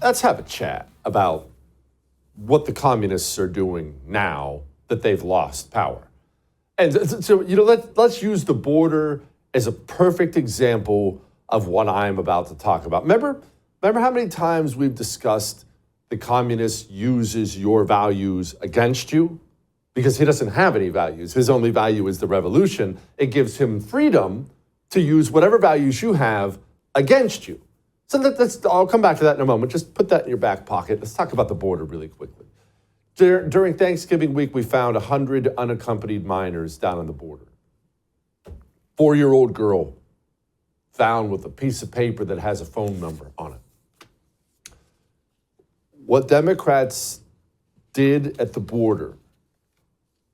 let's have a chat about what the communists are doing now that they've lost power. And so, let's use the border as a perfect example of what I'm about to talk about. Remember how many times we've discussed the communist uses your values against you? Because he doesn't have any values. His only value is the revolution. It gives him freedom to use whatever values you have against you. So I'll come back to that in a moment. Just put that in your back pocket. Let's talk about the border really quickly. During Thanksgiving week, we found 100 unaccompanied minors down on the border. 4-year-old girl found with a piece of paper that has a phone number on it. What Democrats did at the border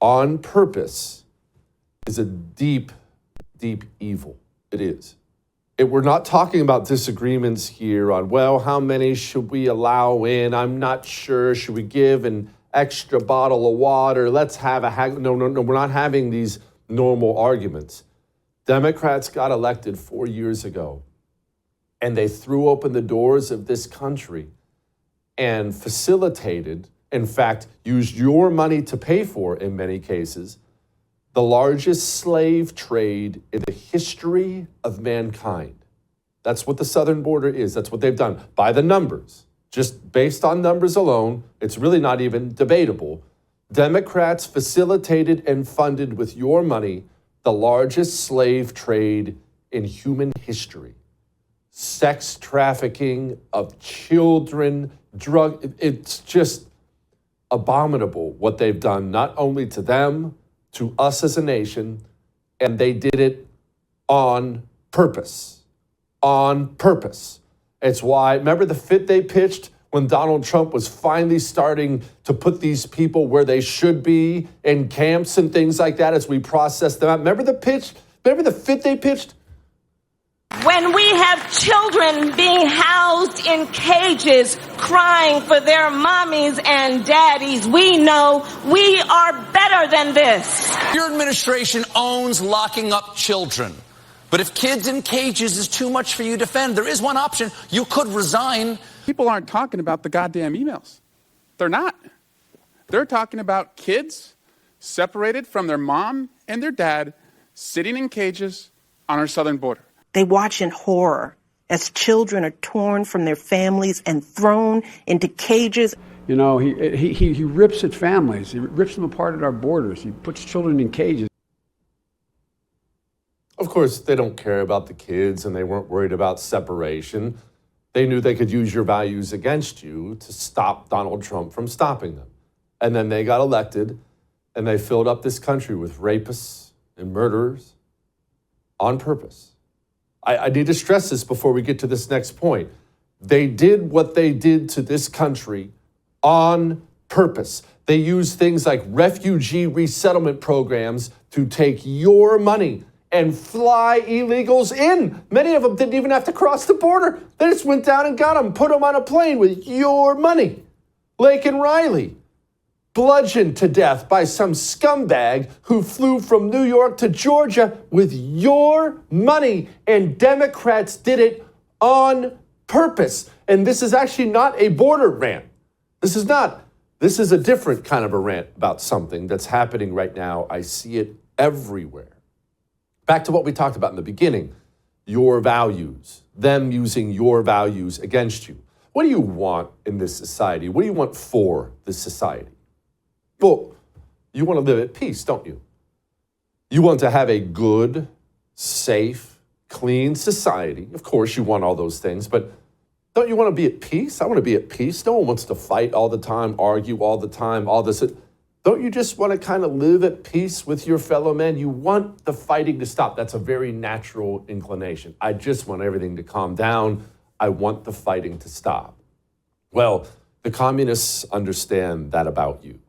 on purpose is a deep, deep evil. It is. We're not talking about disagreements here on, well, how many should we allow in? I'm not sure. Should we give an extra bottle of water? Let's have no, we're not having these normal arguments. Democrats got elected 4 years ago, and they threw open the doors of this country and facilitated, in fact, used your money to pay for, in many cases, the largest slave trade in the history of mankind. That's what the southern border is. That's what they've done by the numbers. Just based on numbers alone, it's really not even debatable. Democrats facilitated and funded with your money the largest slave trade in human history. Sex trafficking of children, it's just abominable what they've done, not only to them, to us as a nation, and they did it on purpose. On purpose. It's why, remember the fit they pitched when Donald Trump was finally starting to put these people where they should be in camps and things like that as we process them out? Remember the pitch? Remember the fit they pitched? When we have children being housed in cages crying for their mommies and daddies, we know we are better than this. Your administration owns locking up children. But if kids in cages is too much for you to defend, there is one option. You could resign. People aren't talking about the goddamn emails. They're not. They're talking about kids separated from their mom and their dad sitting in cages on our southern border. They watch in horror as children are torn from their families and thrown into cages. You know, he rips at families. He rips them apart at our borders. He puts children in cages. Of course, they don't care about the kids and they weren't worried about separation. They knew they could use your values against you to stop Donald Trump from stopping them. And then they got elected and they filled up this country with rapists and murderers on purpose. I need to stress this before we get to this next point. They did what they did to this country on purpose. They used things like refugee resettlement programs to take your money and fly illegals in. Many of them didn't even have to cross the border. They just went down and got them, put them on a plane with your money. Laken Riley, bludgeoned to death by some scumbag who flew from New York to Georgia with your money. And Democrats did it on purpose. And this is actually not a border rant. This is not. This is a different kind of a rant about something that's happening right now. I see it everywhere. Back to what we talked about in the beginning, your values, them using your values against you. What do you want in this society? What do you want for this society? Well, you want to live at peace, don't you? You want to have a good, safe, clean society. Of course, you want all those things, but don't you want to be at peace? I want to be at peace. No one wants to fight all the time, argue all the time, all this. Don't you just want to kind of live at peace with your fellow men? You want the fighting to stop. That's a very natural inclination. I just want everything to calm down. I want the fighting to stop. Well, the communists understand that about you.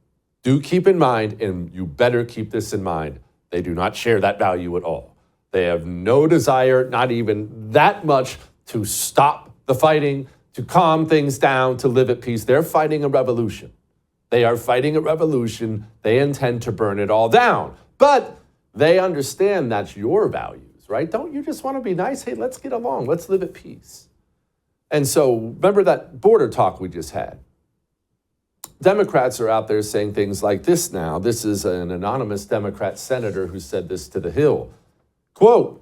Do keep in mind, and you better keep this in mind, they do not share that value at all. They have no desire, not even that much, to stop the fighting, to calm things down, to live at peace. They're fighting a revolution. They are fighting a revolution. They intend to burn it all down. But they understand that's your values, right? Don't you just want to be nice? Hey, let's get along. Let's live at peace. And so remember that border talk we just had? Democrats are out there saying things like this now. This is an anonymous Democrat senator who said this to The Hill. Quote,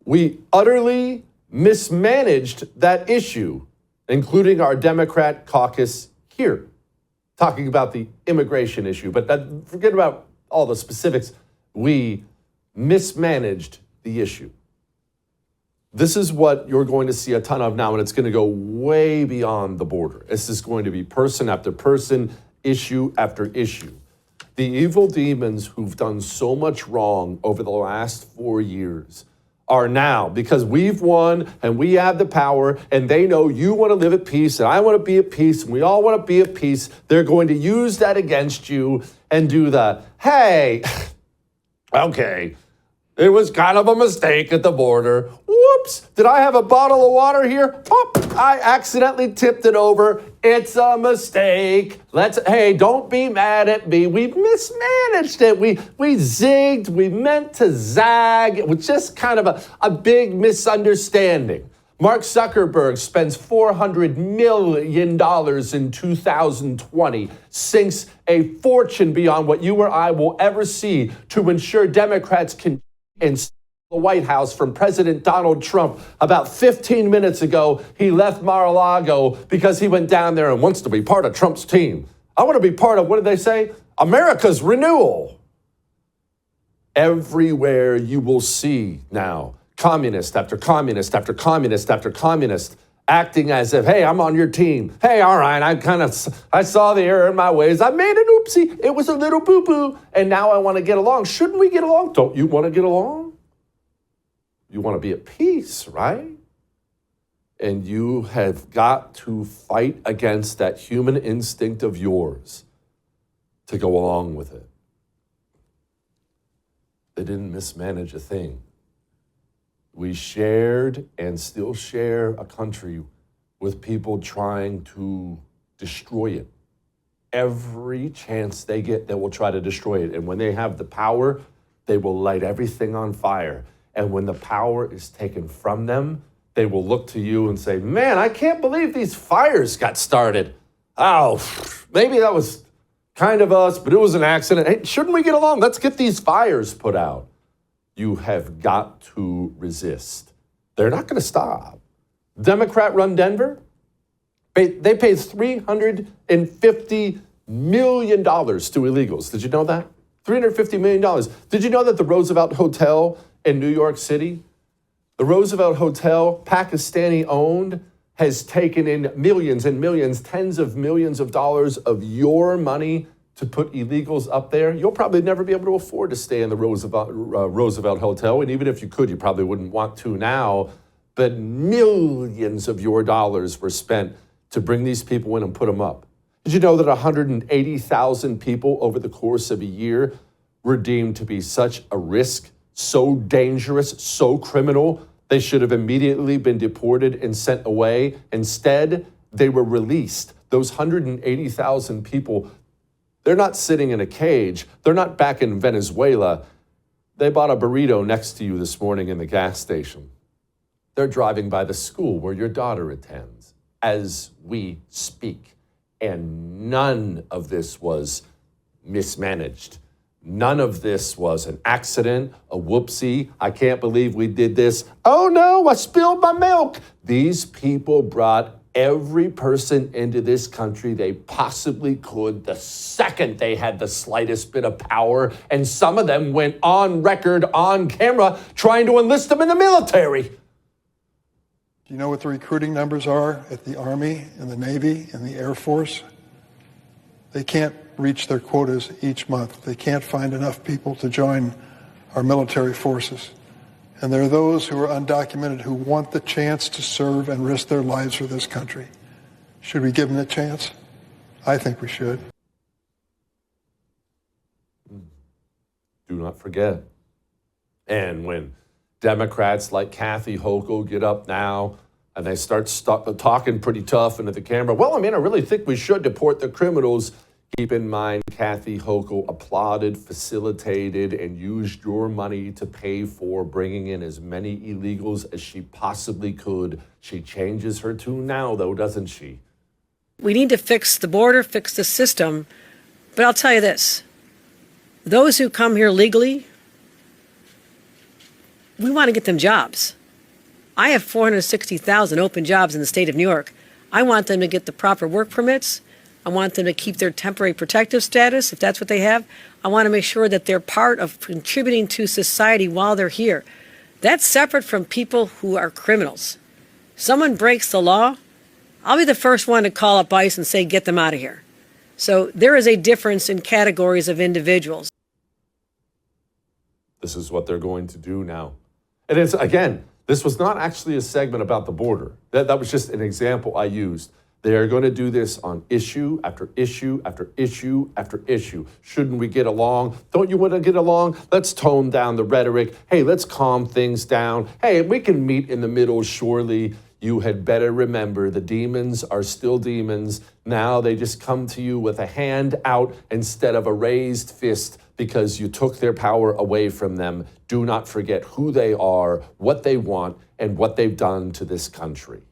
"We utterly mismanaged that issue, including our Democrat caucus here." Talking about the immigration issue, but forget about all the specifics. We mismanaged the issue. This is what you're going to see a ton of now, and it's going to go way beyond the border. This is going to be person after person, issue after issue. The evil demons who've done so much wrong over the last 4 years are now, because we've won and we have the power, and they know you want to live at peace and I want to be at peace and we all want to be at peace. They're going to use that against you and do the, hey, okay, it was kind of a mistake at the border. Whoops, did I have a bottle of water here? Oh, I accidentally tipped it over. It's a mistake. Hey, don't be mad at me. We mismanaged it. We zigged. We meant to zag. It was just kind of a big misunderstanding. Mark Zuckerberg spends $400 million in 2020, sinks a fortune beyond what you or I will ever see to ensure Democrats can install the White House from President Donald Trump. About 15 minutes ago, he left Mar-a-Lago because he went down there and wants to be part of Trump's team. I want to be part of, what did they say? America's renewal. Everywhere you will see now, communist after communist after communist after communist acting as if, hey, I'm on your team. Hey, all right, I saw the error in my ways. I made an oopsie. It was a little boo-boo, and now I want to get along. Shouldn't we get along? Don't you want to get along? You want to be at peace, right? And you have got to fight against that human instinct of yours to go along with it. They didn't mismanage a thing. We shared and still share a country with people trying to destroy it. Every chance they get, they will try to destroy it. And when they have the power, they will light everything on fire. And when the power is taken from them, they will look to you and say, man, I can't believe these fires got started. Oh, maybe that was kind of us, but it was an accident. Hey, shouldn't we get along? Let's get these fires put out. You have got to resist. They're not going to stop. Democrat-run Denver, they paid $350 million to illegals. Did you know that? $350 million. Did you know that the Roosevelt Hotel in New York City, the Roosevelt Hotel, Pakistani-owned, has taken in millions and millions, tens of millions of dollars of your money to put illegals up there? You'll probably never be able to afford to stay in the Roosevelt Hotel, and even if you could, you probably wouldn't want to now. But millions of your dollars were spent to bring these people in and put them up. Did you know that 180,000 people over the course of a year were deemed to be such a risk, so dangerous, so criminal, they should have immediately been deported and sent away? Instead, they were released. Those 180,000 people, they're not sitting in a cage. They're not back in Venezuela. They bought a burrito next to you this morning in the gas station. They're driving by the school where your daughter attends as we speak. And none of this was mismanaged. None of this was an accident, a whoopsie. I can't believe we did this. Oh no, I spilled my milk. These people brought every person into this country they possibly could the second they had the slightest bit of power. And some of them went on record, on camera, trying to enlist them in the military. Do you know what the recruiting numbers are at the Army and the Navy and the Air Force? They can't reach their quotas each month. They can't find enough people to join our military forces. And there are those who are undocumented who want the chance to serve and risk their lives for this country. Should we give them the chance? I think we should. Do not forget. And when Democrats like Kathy Hochul get up now and they start talking pretty tough into the camera, well, I mean, I really think we should deport the criminals. Keep in mind, Kathy Hochul applauded, facilitated, and used your money to pay for bringing in as many illegals as she possibly could. She changes her tune now, though, doesn't she? We need to fix the border, fix the system. But I'll tell you this, those who come here legally, we want to get them jobs. I have 460,000 open jobs in the state of New York. I want them to get the proper work permits. I want them to keep their temporary protective status, if that's what they have. I want to make sure that they're part of contributing to society while they're here. That's separate from people who are criminals. Someone breaks the law, I'll be the first one to call up ICE and say, get them out of here. So there is a difference in categories of individuals. This is what they're going to do now. And it's, again, this was not actually a segment about the border. That was just an example I used. They are going to do this on issue after issue after issue after issue. Shouldn't we get along? Don't you want to get along? Let's tone down the rhetoric. Hey, let's calm things down. Hey, we can meet in the middle, surely. You had better remember the demons are still demons. Now they just come to you with a hand out instead of a raised fist because you took their power away from them. Do not forget who they are, what they want, and what they've done to this country.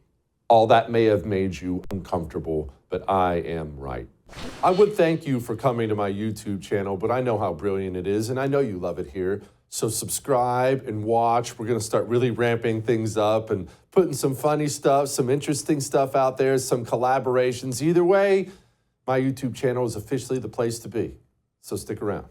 All that may have made you uncomfortable, but I am right. I would thank you for coming to my YouTube channel, but I know how brilliant it is, and I know you love it here. So subscribe and watch. We're going to start really ramping things up and putting some funny stuff, some interesting stuff out there, some collaborations. Either way, my YouTube channel is officially the place to be. So stick around.